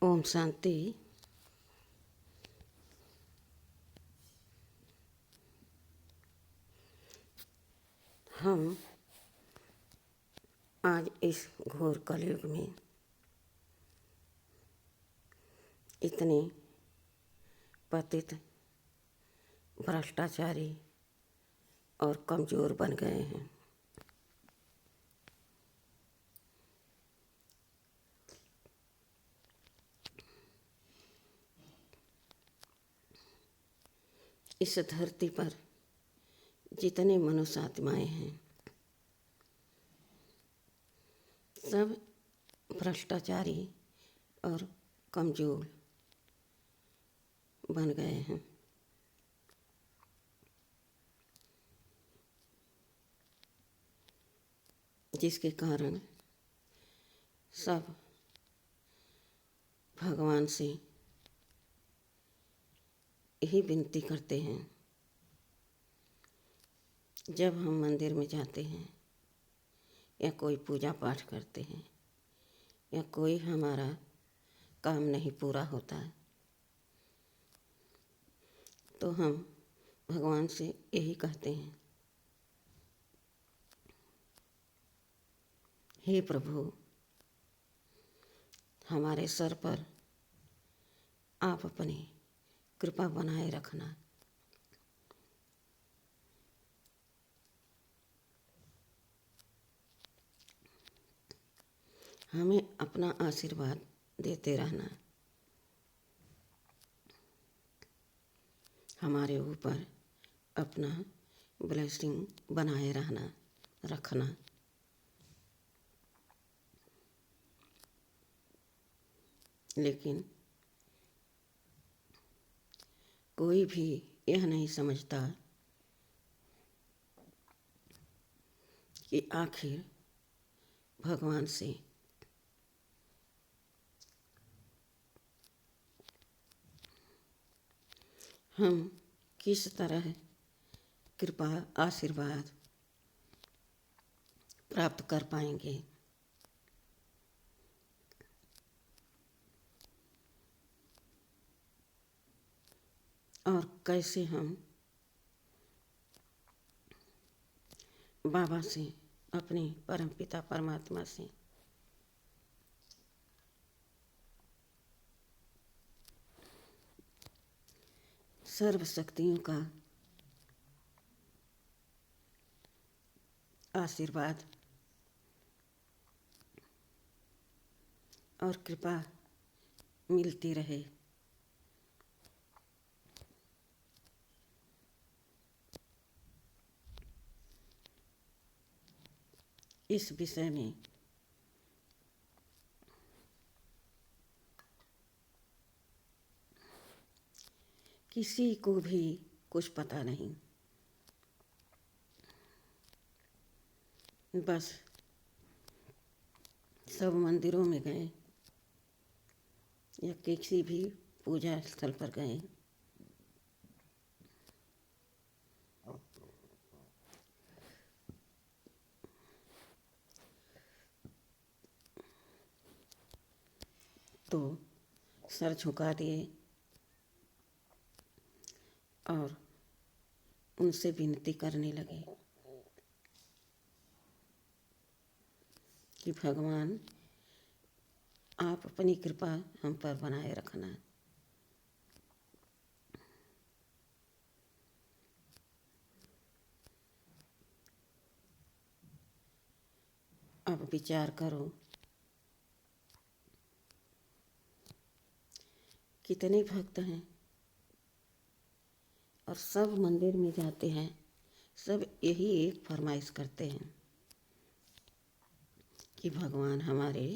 ओम शांति। हम आज इस घोर कलयुग में इतने पतित, भ्रष्टाचारी और कमज़ोर बन गए हैं। इस धरती पर जितने मनुष्य आत्माएं हैं, सब भ्रष्टाचारी और कमज़ोर बन गए हैं। जिसके कारण सब भगवान से यही विनती करते हैं, जब हम मंदिर में जाते हैं या कोई पूजा पाठ करते हैं या कोई हमारा काम नहीं पूरा होता है, तो हम भगवान से यही कहते हैं, हे प्रभु, हमारे सर पर आप अपनी कृपा बनाए रखना। हमें अपना आशीर्वाद देते रहना। हमारे ऊपर अपना ब्लेसिंग बनाए रखना। लेकिन कोई भी यह नहीं समझता कि आखिर भगवान से हम किस तरह कृपा आशीर्वाद प्राप्त कर पाएंगे। और कैसे हम बाबा से, अपने परमपिता परमात्मा से सर्व शक्तियों का आशीर्वाद और कृपा मिलती रहे। इस विषय में किसी को भी कुछ पता नहीं। बस सब मंदिरों में गए या किसी भी पूजा स्थल पर गए, तो सर झुका दिए और उनसे विनती करने लगे कि भगवान, आप अपनी कृपा हम पर बनाए रखना। अब विचार करो, कितने भक्त हैं और सब मंदिर में जाते हैं, सब यही एक फरमाइश करते हैं कि भगवान हमारे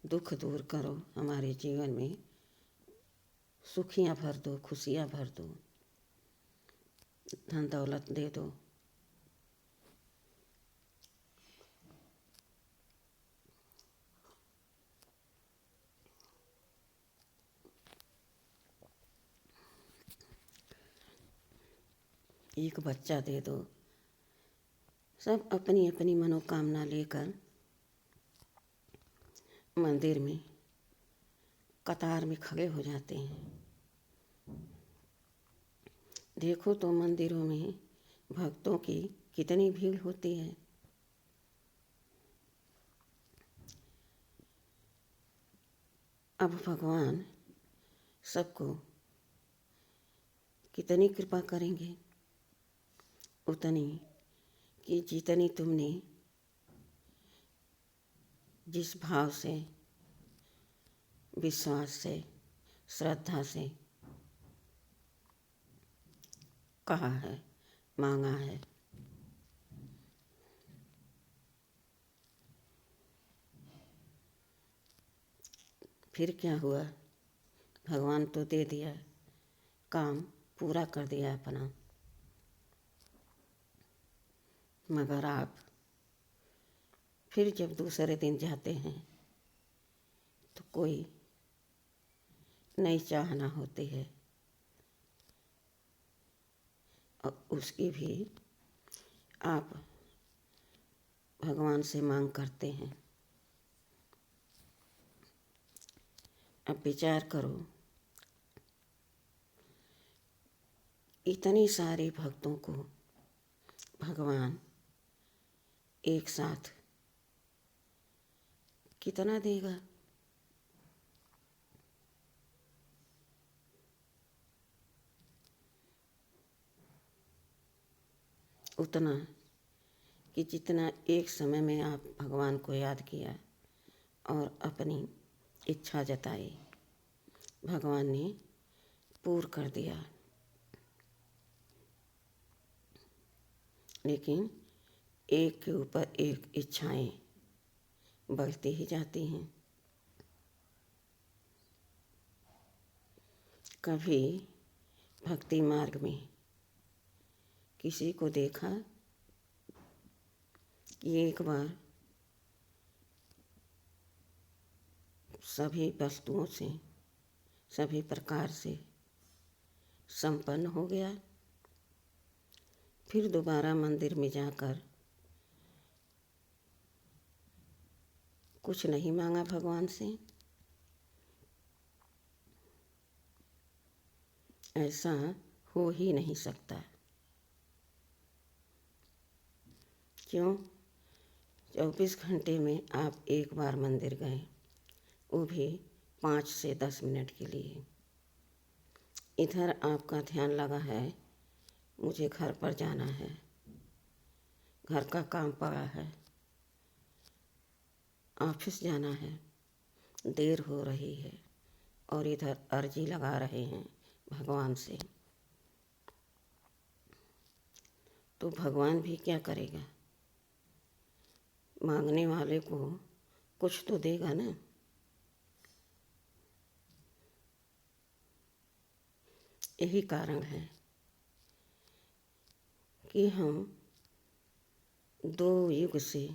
दुख दूर करो, हमारे जीवन में सुखियाँ भर दो, खुशियाँ भर दो, धन दौलत दे दो। एक बच्चा दे दो। सब अपनी अपनी मनोकामना लेकर मंदिर में कतार में खड़े हो जाते हैं। देखो तो मंदिरों में भक्तों की कितनी भीड़ होती है। अब भगवान सबको कितनी कृपा करेंगे, उतनी कि जितनी तुमने जिस भाव से, विश्वास से, श्रद्धा से कहा है, मांगा है। फिर क्या हुआ, भगवान तो दे दिया, काम पूरा कर दिया अपना, मगर आप फिर जब दूसरे दिन जाते हैं तो कोई नई चाहना होती है और उसकी भी आप भगवान से मांग करते हैं। अब विचार करो, इतनी सारे भक्तों को भगवान एक साथ कितना देगा? उतना कि जितना एक समय में आप भगवान को याद किया और अपनी इच्छा जताई, भगवान ने पूर्ण कर दिया। लेकिन एक के ऊपर एक इच्छाएं बढ़ती ही जाती हैं। कभी भक्ति मार्ग में किसी को देखा कि एक बार सभी वस्तुओं से, सभी प्रकार से संपन्न हो गया, फिर दोबारा मंदिर में जाकर कुछ नहीं मांगा भगवान से? ऐसा हो ही नहीं सकता। क्यों? 24 घंटे में आप एक बार मंदिर गए, वो भी 5 से 10 मिनट के लिए। इधर आपका ध्यान लगा है, मुझे घर पर जाना है, घर का काम पड़ा है, ऑफिस जाना है, देर हो रही है, और इधर अर्जी लगा रहे हैं भगवान से, तो भगवान भी क्या करेगा? मांगने वाले को कुछ तो देगा ना। यही कारण है कि हम 2 युग से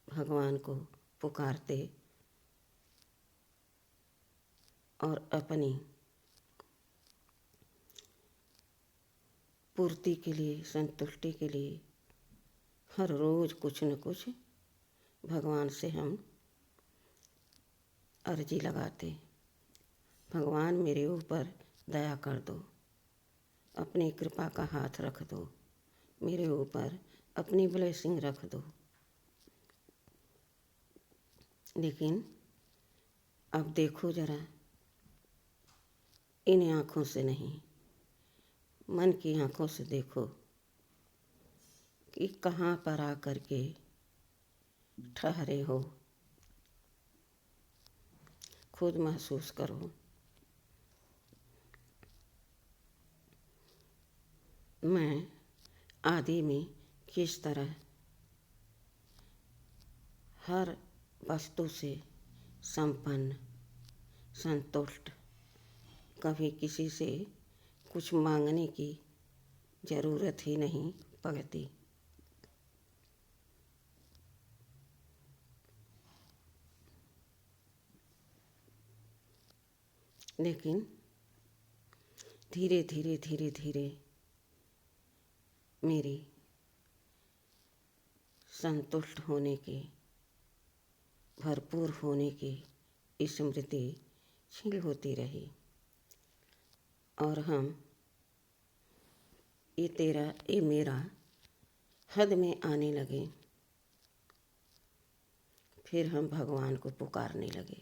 भगवान को पुकारते और अपनी पूर्ति के लिए, संतुष्टि के लिए हर रोज़ कुछ न कुछ भगवान से हम अर्जी लगाते। भगवान मेरे ऊपर दया कर दो, अपनी कृपा का हाथ रख दो, मेरे ऊपर अपनी ब्लेसिंग रख दो। लेकिन अब देखो जरा, इन आँखों से नहीं, मन की आँखों से देखो कि कहाँ पर आकर के ठहरे हो। खुद महसूस करो। मैं आदि में किस तरह हर वस्तु से संपन्न, संतुष्ट, कभी किसी से कुछ मांगने की ज़रूरत ही नहीं पड़ती। लेकिन धीरे धीरे धीरे धीरे मेरी संतुष्ट होने की, भरपूर होने की स्मृति छील होती रही और हम ये तेरा ये मेरा हद में आने लगे। फिर हम भगवान को पुकारने लगे।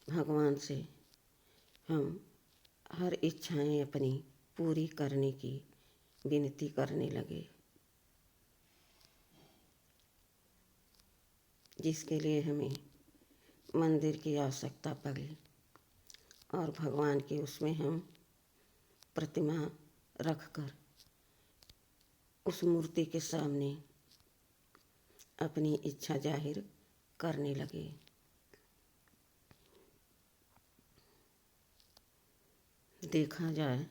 भगवान से हम हर इच्छाएं अपनी पूरी करने की विनती करने लगे, जिसके लिए हमें मंदिर की आवश्यकता पड़ी। और भगवान की उसमें हम प्रतिमा रखकर उस मूर्ति के सामने अपनी इच्छा जाहिर करने लगे। देखा जाए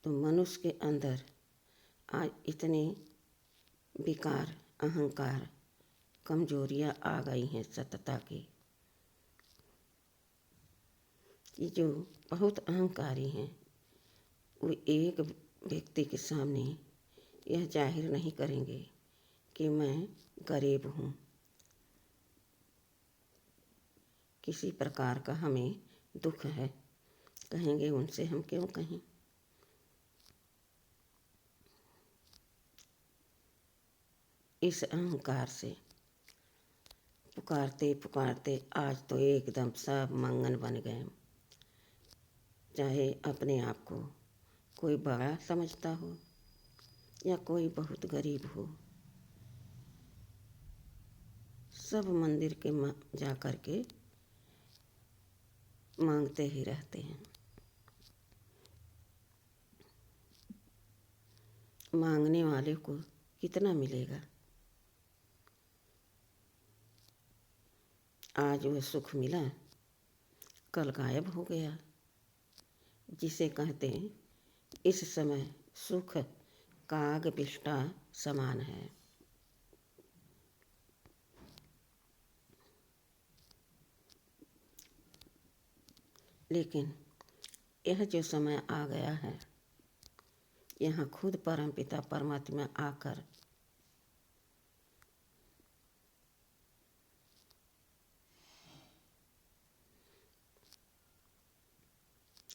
तो मनुष्य के अंदर आज इतने विकार, अहंकार, कमजोरियां आ गई हैं सतता की, कि जो बहुत अहंकारी हैं वो एक व्यक्ति के सामने यह जाहिर नहीं करेंगे कि मैं गरीब हूँ। किसी प्रकार का हमें दुख है, कहेंगे उनसे हम क्यों कहें। इस अहंकार से पुकारते पुकारते आज तो एकदम सब मंगन बन गए। चाहे अपने आप को कोई बड़ा समझता हो या कोई बहुत गरीब हो, सब मंदिर के जा कर के मांगते ही रहते हैं। मांगने वाले को कितना मिलेगा? आज वह सुख मिला, कल गायब हो गया। जिसे कहते हैं इस समय सुख काग बिष्टा समान है। लेकिन यह जो समय आ गया है, यहाँ खुद परमपिता परमात्मा आकर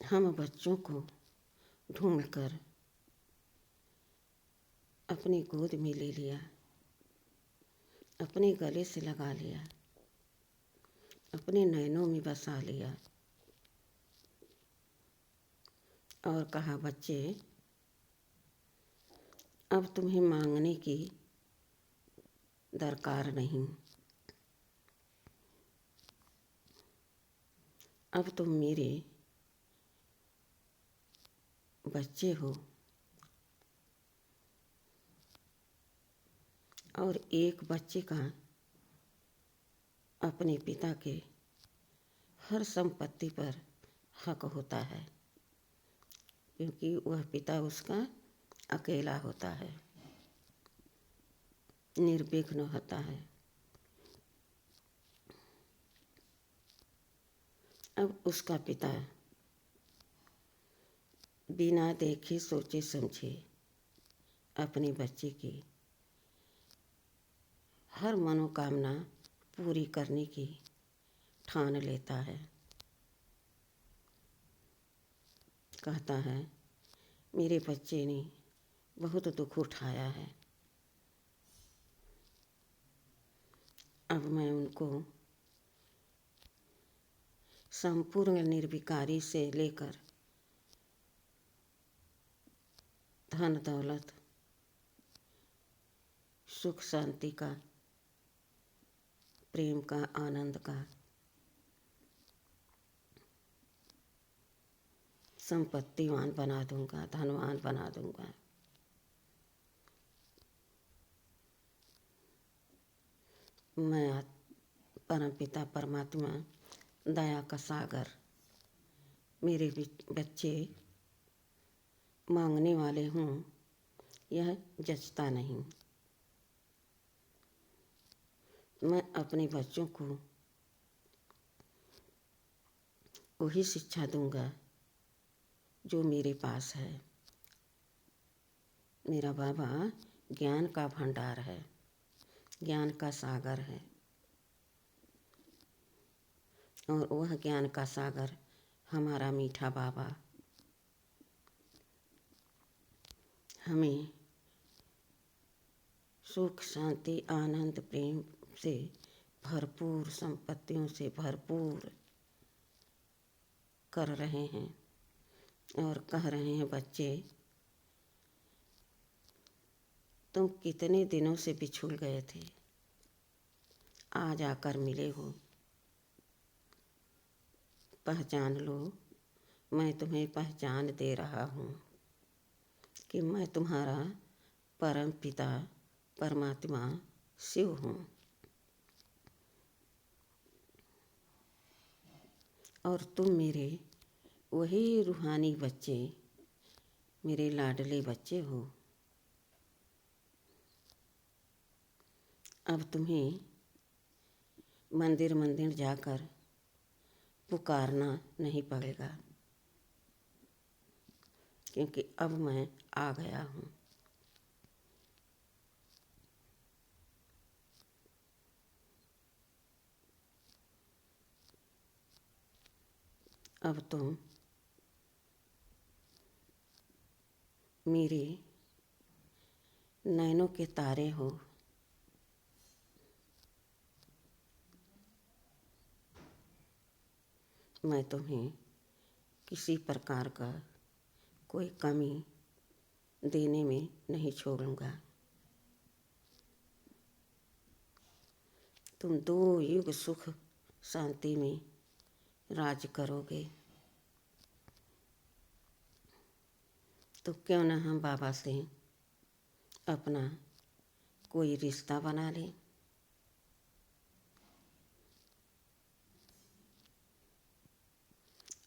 हम बच्चों को ढूंढकर अपनी गोद में ले लिया, अपने गले से लगा लिया, अपने नैनों में बसा लिया और कहा, बच्चे अब तुम्हें मांगने की दरकार नहीं, अब तुम मेरे बच्चे हो और एक बच्चे का अपने पिता के हर संपत्ति पर हक होता है, क्योंकि वह पिता उसका अकेला होता है, निर्विघ्न होता है। अब उसका पिता बिना देखे सोचे समझे अपने बच्चे की हर मनोकामना पूरी करने की ठान लेता है। कहता है, मेरे बच्चे ने बहुत दुख उठाया है, अब मैं उनको संपूर्ण निर्विकारी से लेकर धन दौलत, सुख शांति का, प्रेम का, आनंद का, संपत्तिवान बना दूंगा, धनवान बना दूंगा। मैं परमपिता परमात्मा दया का सागर, मेरे बच्चे मांगने वाले हूँ, यह जचता नहीं। मैं अपने बच्चों को वही शिक्षा दूंगा जो मेरे पास है। मेरा बाबा ज्ञान का भंडार है, ज्ञान का सागर है। और वह ज्ञान का सागर हमारा मीठा बाबा हमें सुख शांति आनंद प्रेम से भरपूर, संपत्तियों से भरपूर कर रहे हैं और कह रहे हैं, बच्चे तुम कितने दिनों से बिछुड़ गए थे, आज आकर मिले हो, पहचान लो, मैं तुम्हें पहचान दे रहा हूँ कि मैं तुम्हारा परम पिता परमात्मा शिव हूँ। और तुम मेरे वही रूहानी बच्चे, मेरे लाडले बच्चे हो। अब तुम्हें मंदिर मंदिर जाकर पुकारना नहीं पड़ेगा, क्योंकि अब मैं आ गया हूँ। अब तुम मेरे नैनों के तारे हो। मैं तुम्हें किसी प्रकार का कोई कमी देने में नहीं छोड़ूंगा। तुम 2 युग सुख शांति में राज करोगे। तो क्यों न हम बाबा से अपना कोई रिश्ता बना लें।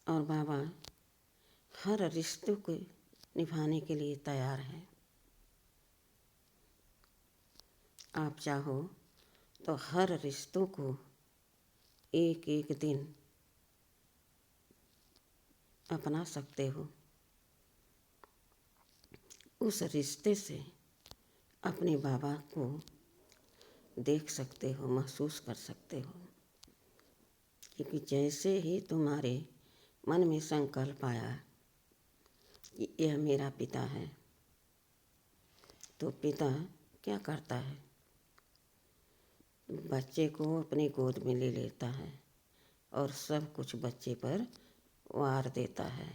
और बाबा हर रिश्तों को निभाने के लिए तैयार है। आप चाहो तो हर रिश्तों को एक एक दिन अपना सकते हो। उस रिश्ते से अपने बाबा को देख सकते हो, महसूस कर सकते हो। क्योंकि जैसे ही तुम्हारे मन में संकल्प आया कि यह मेरा पिता है, तो पिता क्या करता है, बच्चे को अपनी गोद में ले लेता है और सब कुछ बच्चे पर वार देता है।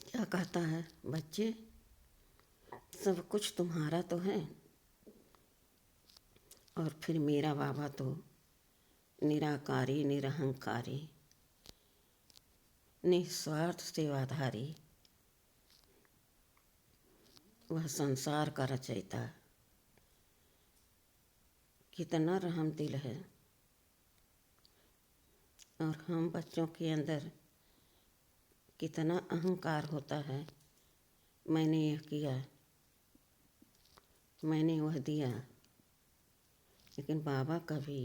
क्या कहता है, बच्चे सब कुछ तुम्हारा तो है, और फिर मेरा बाबा तो निराकारी, निरहंकारी, निस्वार्थ सेवाधारी, वह संसार का रचयिता कितना रहम दिल है। और हम बच्चों के अंदर कितना अहंकार होता है, मैंने यह किया, मैंने वह दिया। लेकिन बाबा कभी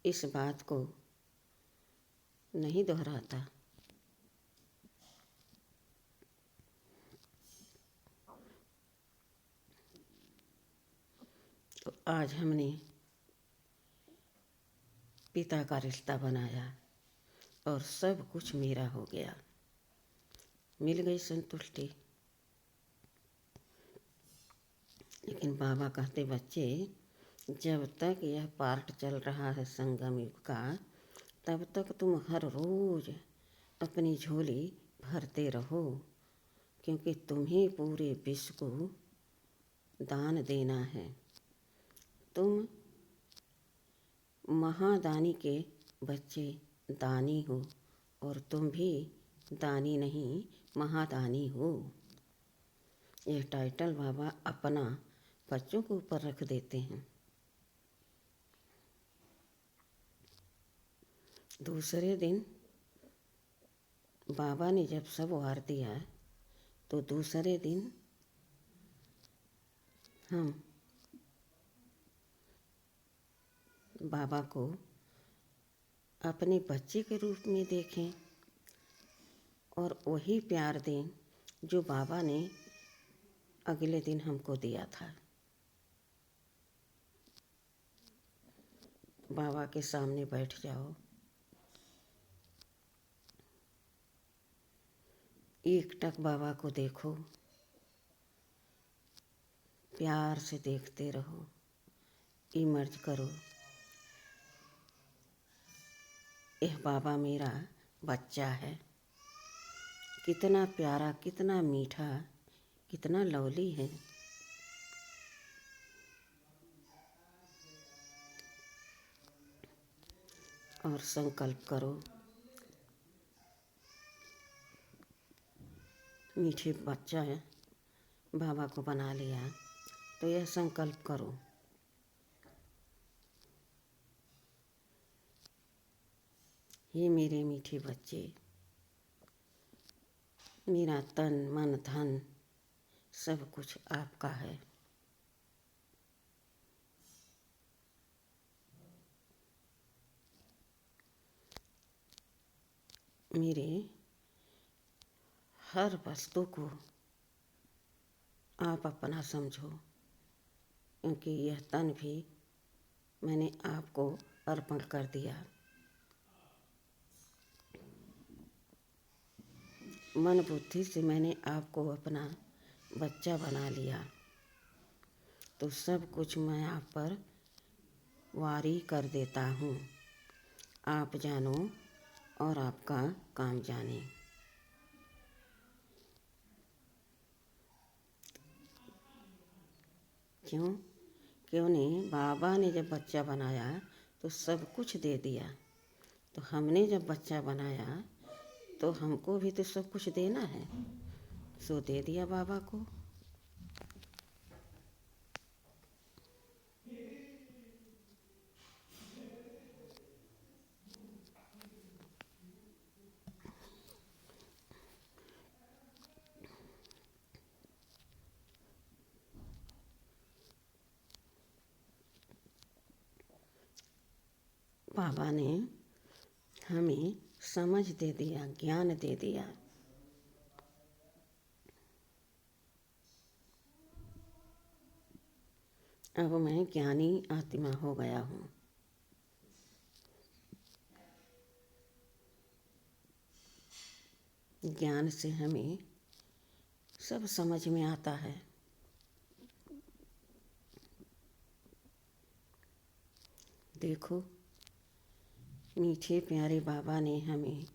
इस बात को नहीं दोहराता। तो आज हमने पिता का रिश्ता बनाया और सब कुछ मेरा हो गया, मिल गई संतुष्टि। लेकिन बाबा कहते, बच्चे जब तक यह पार्ट चल रहा है संगम युग का, तब तक तुम हर रोज अपनी झोली भरते रहो, क्योंकि तुम्हें पूरे विश्व को दान देना है। तुम महादानी के बच्चे दानी हो, और तुम भी दानी नहीं महादानी हो। यह टाइटल बाबा अपना बच्चों के ऊपर रख देते हैं। दूसरे दिन बाबा ने जब सब वार दिया, तो दूसरे दिन हम बाबा को अपने बच्चे के रूप में देखें। और वही प्यार दें जो बाबा ने अगले दिन हमको दिया था। बाबा के सामने बैठ जाओ, एकटक बाबा को देखो, प्यार से देखते रहो, इमर्ज करो, यह बाबा मेरा बच्चा है। कितना प्यारा, कितना मीठा, कितना लवली है। और संकल्प करो, मीठे बच्चा है, बाबा को बना लिया तो यह संकल्प करो, ये मेरे मीठे बच्चे, मेरा तन मन धन सब कुछ आपका है। मेरे हर वस्तु को आप अपना समझो, क्योंकि यह तन भी मैंने आपको अर्पण कर दिया। मन बुद्धि से मैंने आपको अपना बच्चा बना लिया, तो सब कुछ मैं आप पर वारी कर देता हूँ। आप जानो और आपका काम जाने। क्यों नहीं? बाबा ने जब बच्चा बनाया तो सब कुछ दे दिया, तो हमने जब बच्चा बनाया तो हमको भी तो सब कुछ देना है, सो दे दिया बाबा को। बाबा ने हमें समझ दे दिया, ज्ञान दे दिया। अब मैं ज्ञानी आत्मा हो गया हूँ। ज्ञान से हमें सब समझ में आता है। देखो, मीठे प्यारे बाबा ने हमें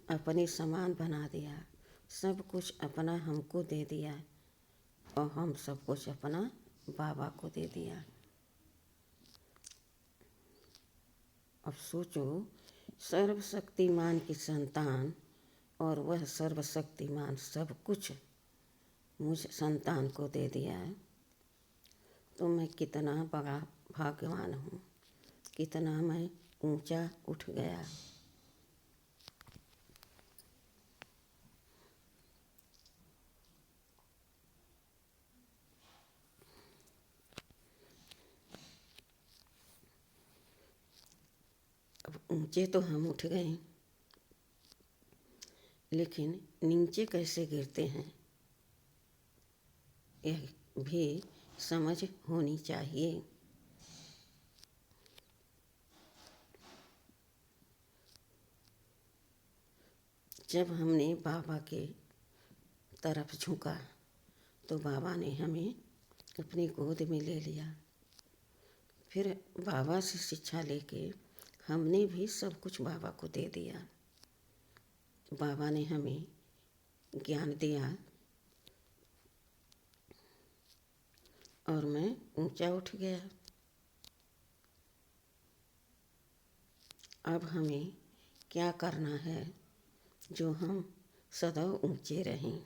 अपने समान बना दिया, सब कुछ अपना हमको दे दिया और हम सब कुछ अपना बाबा को दे दिया। अब सोचो, सर्वशक्तिमान की संतान और वह सर्वशक्तिमान सब कुछ मुझ संतान को दे दिया है, तो मैं कितना बड़ा भाग्यवान हूँ, कितना मैं ऊंचा उठ गया। अब ऊंचे तो हम उठ गए, लेकिन नीचे कैसे गिरते हैं यह भी समझ होनी चाहिए। जब हमने बाबा के तरफ झुका तो बाबा ने हमें अपनी गोद में ले लिया। फिर बाबा से शिक्षा लेके हमने भी सब कुछ बाबा को दे दिया। बाबा ने हमें ज्ञान दिया और मैं ऊंचा उठ गया। अब हमें क्या करना है जो हम सदा ऊंचे रहें।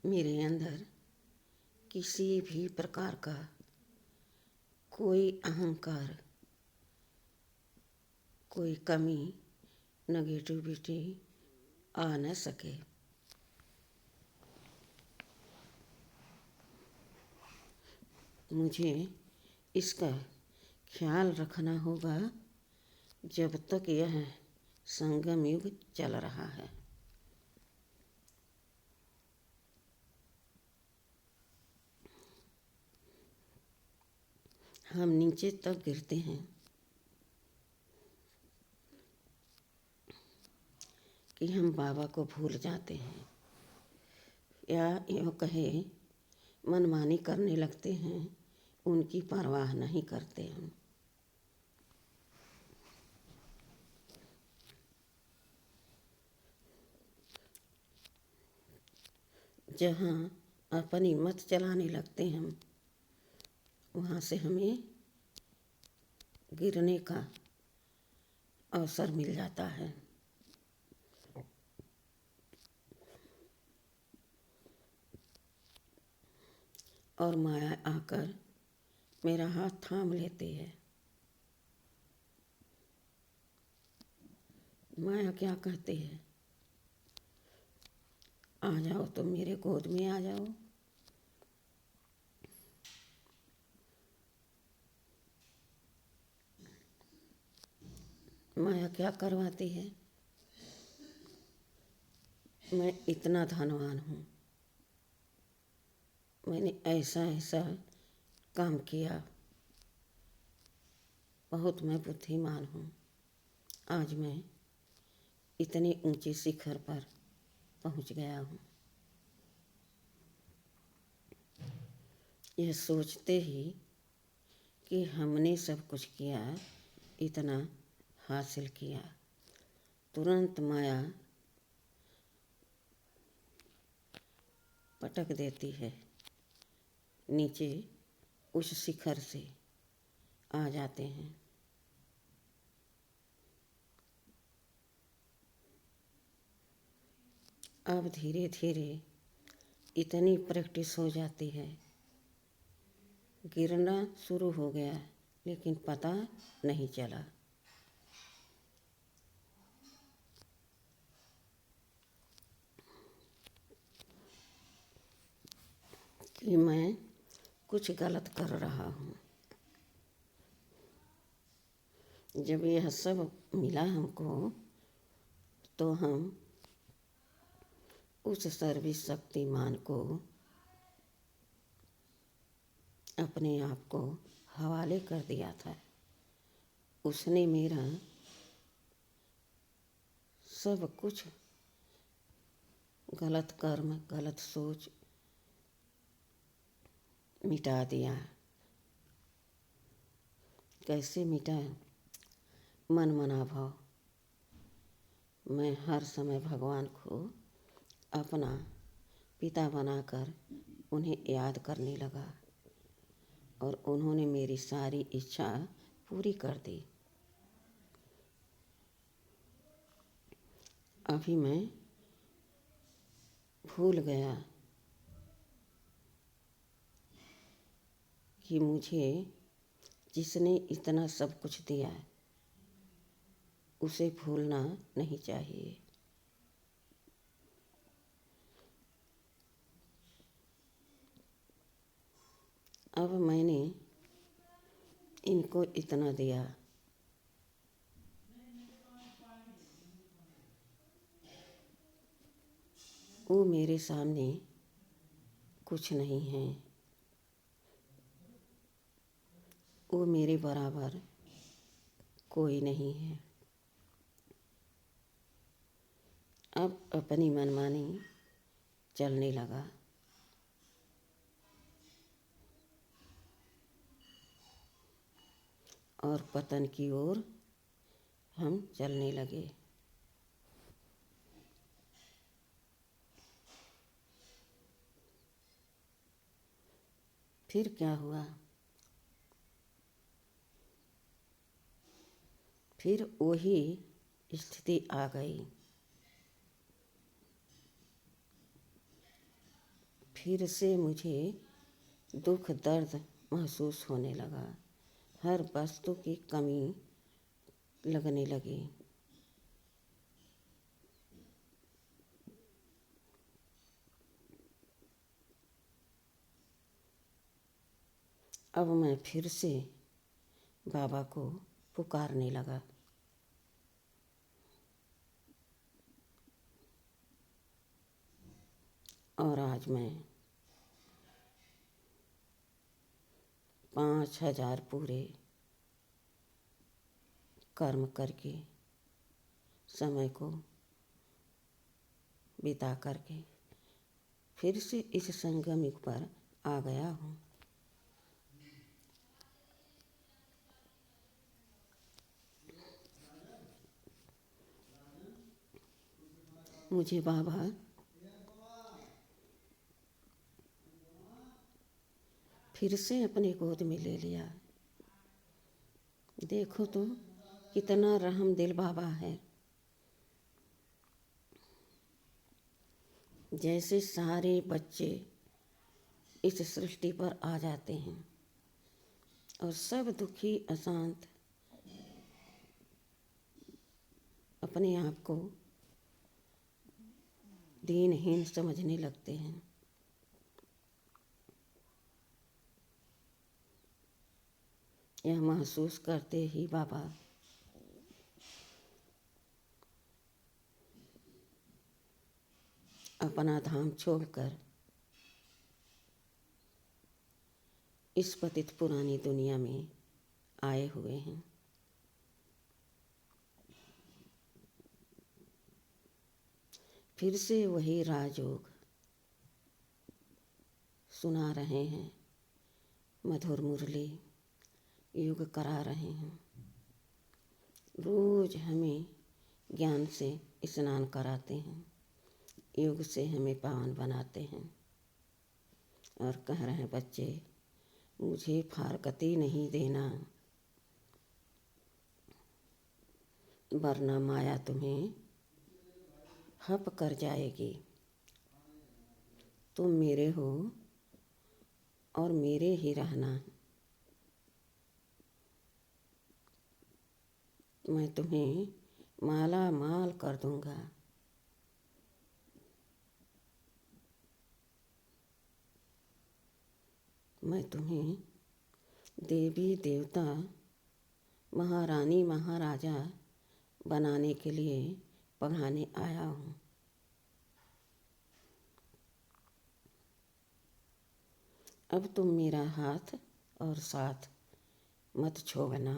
मेरे अंदर किसी भी प्रकार का कोई अहंकार, कोई कमी, नेगेटिविटी आ न सके। मुझे इसका ख्याल रखना होगा जब तक यह संगम युग चल रहा है। हम नीचे तक गिरते हैं कि हम बाबा को भूल जाते हैं, या यूँ कहे मनमानी करने लगते हैं, उनकी परवाह नहीं करते हम। जहाँ अपनी मत चलाने लगते हम, वहाँ से हमें गिरने का अवसर मिल जाता है। और माया आकर मेरा हाथ थाम लेती है। माया क्या कहती है? आ जाओ, तुम मेरे गोद में आ जाओ। माया क्या करवाती है? मैं इतना धनवान हूँ, मैंने ऐसा ऐसा काम किया, बहुत मैं बुद्धिमान हूँ, आज मैं इतने ऊंचे शिखर पर पहुँच गया हूँ। यह सोचते ही कि हमने सब कुछ किया, इतना हासिल किया, तुरंत माया पटक देती है नीचे, उस शिखर से आ जाते हैं। अब धीरे धीरे इतनी प्रैक्टिस हो जाती है, गिरना शुरू हो गया लेकिन पता नहीं चला। कि मैं कुछ गलत कर रहा हूँ। जब यह सब मिला हमको, तो हम उस सर्वशक्तिमान को अपने आप को हवाले कर दिया था। उसने मेरा सब कुछ गलत कर्म, गलत सोच मिटा दिया। कैसे मिटा? मन मना भाव। मैं हर समय भगवान को अपना पिता बनाकर उन्हें याद करने लगा, और उन्होंने मेरी सारी इच्छा पूरी कर दी। अभी मैं भूल गया कि मुझे जिसने इतना सब कुछ दिया, उसे भूलना नहीं चाहिए। अब मैंने इनको इतना दिया, वो मेरे सामने कुछ नहीं है, वो मेरे बराबर कोई नहीं है। अब अपनी मनमानी चलने लगा। और पतन की ओर हम चलने लगे। फिर क्या हुआ? फिर वही स्थिति आ गई। फिर से मुझे दुख दर्द महसूस होने लगा, हर वस्तु की कमी लगने लगी। अब मैं फिर से बाबा को पुकारने लगा। और आज मैं 5,000 पूरे कर्म करके समय को बिता करके फिर से इस संगम युग पर आ गया हूँ। मुझे बाबा फिर से अपनी गोद में ले लिया। देखो तो कितना रहम दिल बाबा है। जैसे सारे बच्चे इस सृष्टि पर आ जाते हैं और सब दुखी अशांत अपने आप को दीनहीन समझने लगते हैं। यह महसूस करते ही बाबा अपना धाम छोड़कर इस पतित पुरानी दुनिया में आए हुए हैं। फिर से वही राजयोग सुना रहे हैं, मधुर मुरली युग करा रहे हैं। रोज हमें ज्ञान से स्नान कराते हैं, युग से हमें पावन बनाते हैं और कह रहे हैं बच्चे मुझे फारकती नहीं देना, वरना माया तुम्हें हप कर जाएगी। तुम मेरे हो और मेरे ही रहना। मैं तुम्हें माला माल कर दूंगा। मैं तुम्हें देवी देवता महारानी महाराजा बनाने के लिए पढ़ाने आया हूँ। अब तुम मेरा हाथ और साथ मत छोड़ना।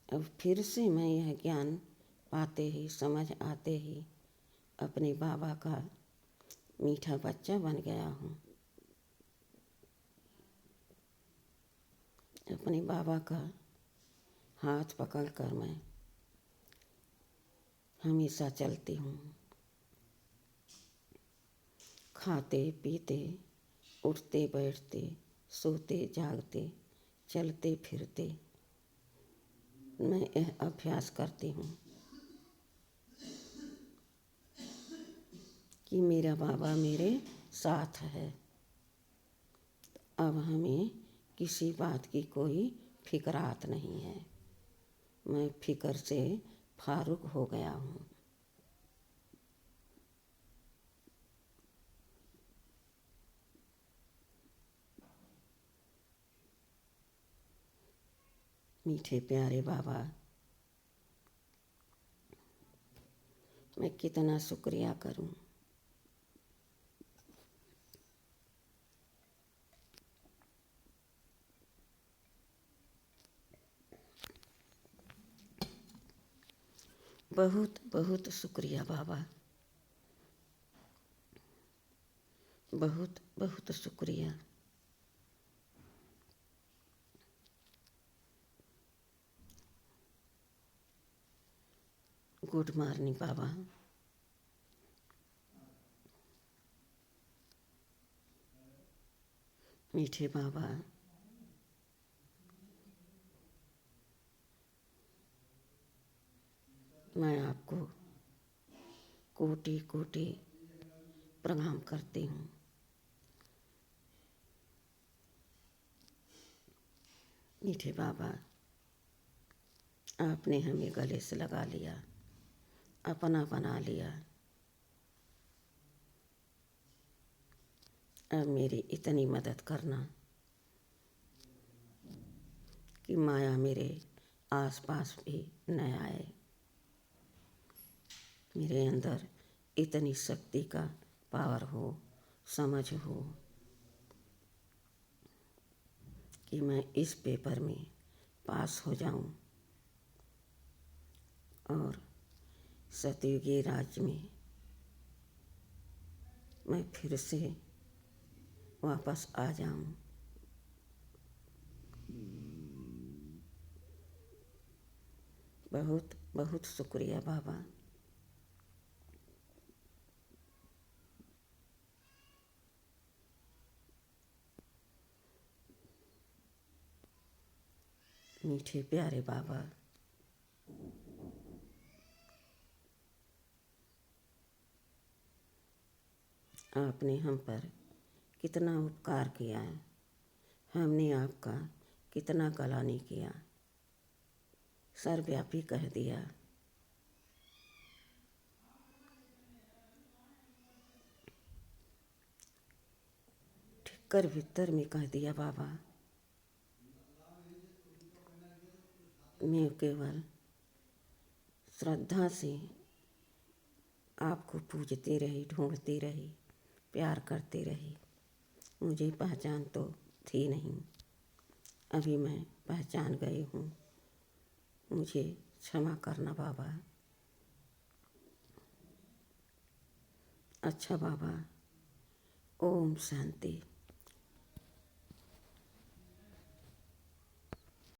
अब फिर से मैं यह ज्ञान पाते ही समझ आते ही अपने बाबा का मीठा बच्चा बन गया हूँ। अपने बाबा का हाथ पकड़कर मैं हमेशा चलती हूँ। खाते पीते उठते बैठते सोते जागते चलते फिरते मैं यह अभ्यास करती हूँ कि मेरा बाबा मेरे साथ है। अब हमें किसी बात की कोई फिक्रात नहीं है। मैं फिक्र से फारुक हो गया हूँ। मीठे प्यारे बाबा, मैं कितना शुक्रिया करूं। बहुत बहुत शुक्रिया बाबा, बहुत बहुत शुक्रिया। गुड मॉर्निंग बाबा। मीठे बाबा, मैं आपको कोटि कोटि प्रणाम करती हूँ। मीठे बाबा, आपने हमें गले से लगा लिया, अपना बना लिया। अब मेरी इतनी मदद करना कि माया मेरे आसपास भी न आए। मेरे अंदर इतनी शक्ति का पावर हो, समझ हो कि मैं इस पेपर में पास हो जाऊं और सतयुगी राज्य में मैं फिर से वापस आ जाऊं। बहुत बहुत शुक्रिया बाबा। मीठे प्यारे बाबा, आपने हम पर कितना उपकार किया है, हमने आपका कितना गला नहीं किया, सर्वव्यापी कह दिया। ठिक्कर भीतर में कह दिया बाबा। मैं केवल श्रद्धा से आपको पूजती रही, ढूंढती रही, प्यार करती रही। मुझे पहचान तो थी नहीं, अभी मैं पहचान गई हूँ। मुझे क्षमा करना बाबा। अच्छा बाबा, ओम शांति।